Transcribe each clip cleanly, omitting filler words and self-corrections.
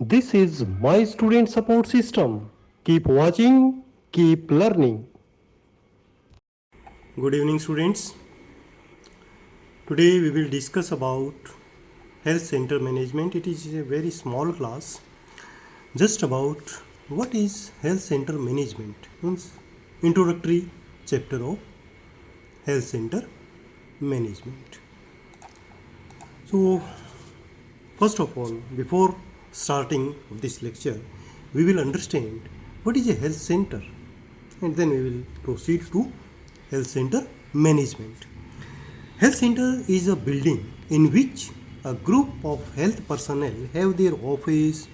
This is my student support system. Keep watching, keep learning. Good evening, students. Today we will discuss about health center management. It is a very small class, just about what is health center management, means introductory chapter of health center management. So first of all, before starting this lecture, we will understand what is a health center, and then we will proceed to health center management. Health center is a building in which a group of health personnel have their office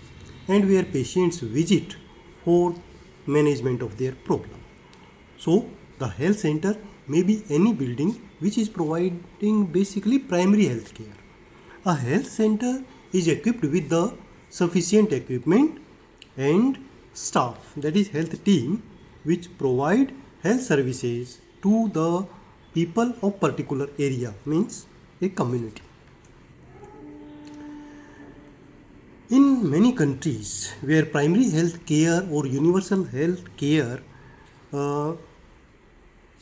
and where patients visit for management of their problem. So the health center may be any building which is providing basically primary health care. A health center is equipped with the sufficient equipment and staff, that is health team, which provide health services to the people of particular area, means a community. In many countries where primary health care or universal health care uh,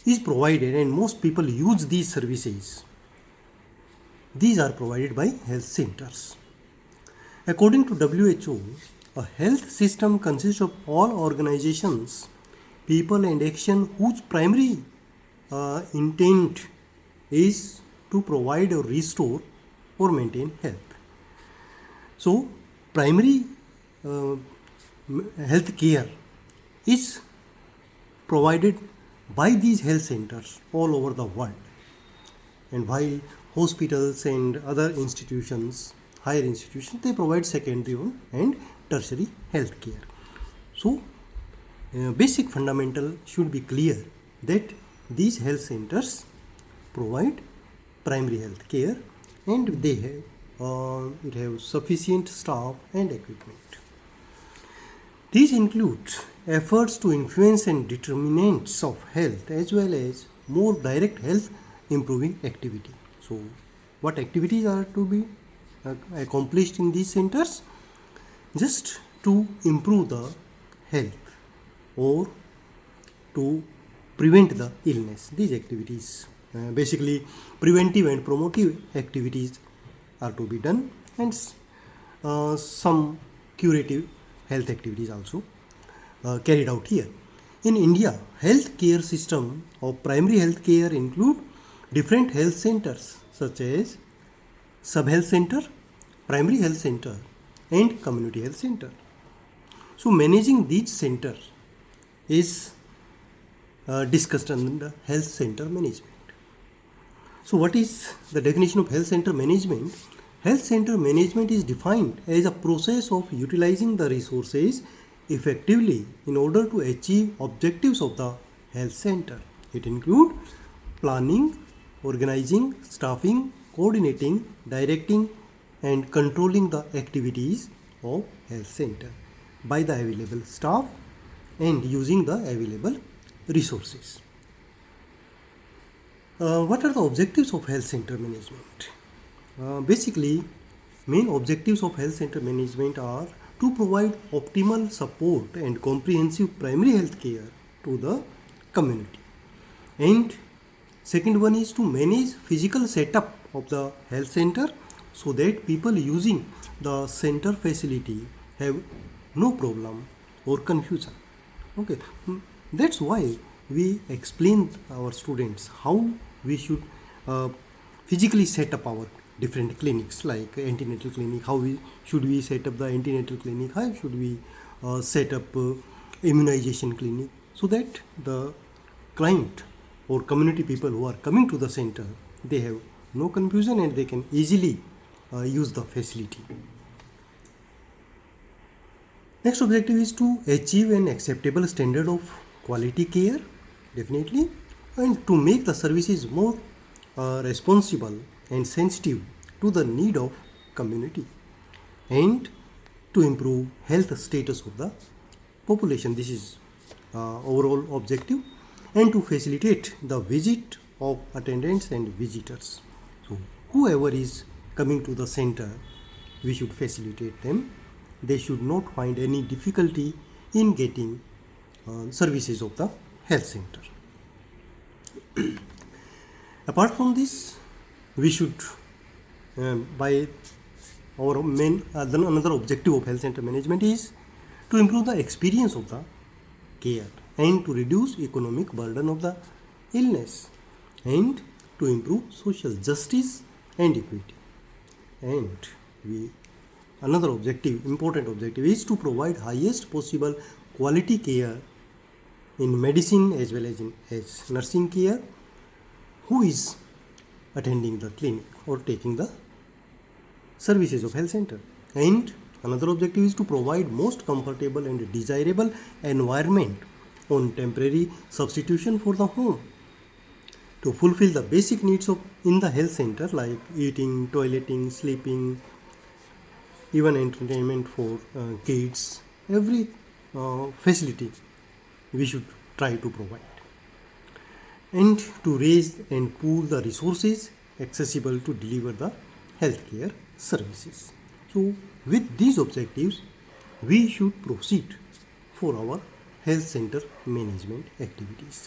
is provided and most people use these services, these are provided by health centers. According to WHO, a health system consists of all organizations, people and action whose primary intent is to provide or restore or maintain health. So, primary health care is provided by these health centers all over the world. And while hospitals and other institutions, higher institutions, they provide secondary and tertiary health care. So, basic fundamental should be clear that these health centers provide primary health care and they have sufficient staff and equipment. These include efforts to influence and determinants of health as well as more direct health improving activity. So, what activities are to be accomplished in these centers? Just to improve the health or to prevent the illness. These activities, basically preventive and promotive activities, are to be done, and some curative health activities also carried out here. In India, health care system of primary health care include different health centers such as sub-health center, primary health center and community health center. So managing these centers is discussed under health center management. So what is the definition of health center management? Health center management is defined as a process of utilizing the resources effectively in order to achieve objectives of the health center. It includes planning, organizing, staffing, coordinating, directing and controlling the activities of health center by the available staff and using the available resources. What are the objectives of health center management? Basically, main objectives of health center management are to provide optimal support and comprehensive primary health care to the community. And second one is to manage physical setup of the health center so that people using the center facility have no problem or confusion. Okay, that's why we explain our students how we should physically set up our different clinics, like antenatal clinic, how should we set up the antenatal clinic, how should we set up immunization clinic, so that the client or community people who are coming to the center, they have no confusion and they can easily use the facility. Next objective is to achieve an acceptable standard of quality care, definitely, and to make the services more responsible and sensitive to the need of community, and to improve health status of the population. This is overall objective, and to facilitate the visit of attendants and visitors. So whoever is coming to the center, we should facilitate them they should not find any difficulty in getting services of the health center. Apart from this, we should by our main another objective of health center management is to improve the experience of the care and to reduce economic burden of the illness and to improve social justice and equity. And another important objective is to provide highest possible quality care in medicine as well as in nursing care who is attending the clinic or taking the services of health center. And another objective is to provide most comfortable and desirable environment on temporary substitution for the home to fulfill the basic needs in the health center like eating, toileting, sleeping, even entertainment for kids. Every facility we should try to provide, and to raise and pool the resources accessible to deliver the healthcare services. So with these objectives, we should proceed for our health center management activities.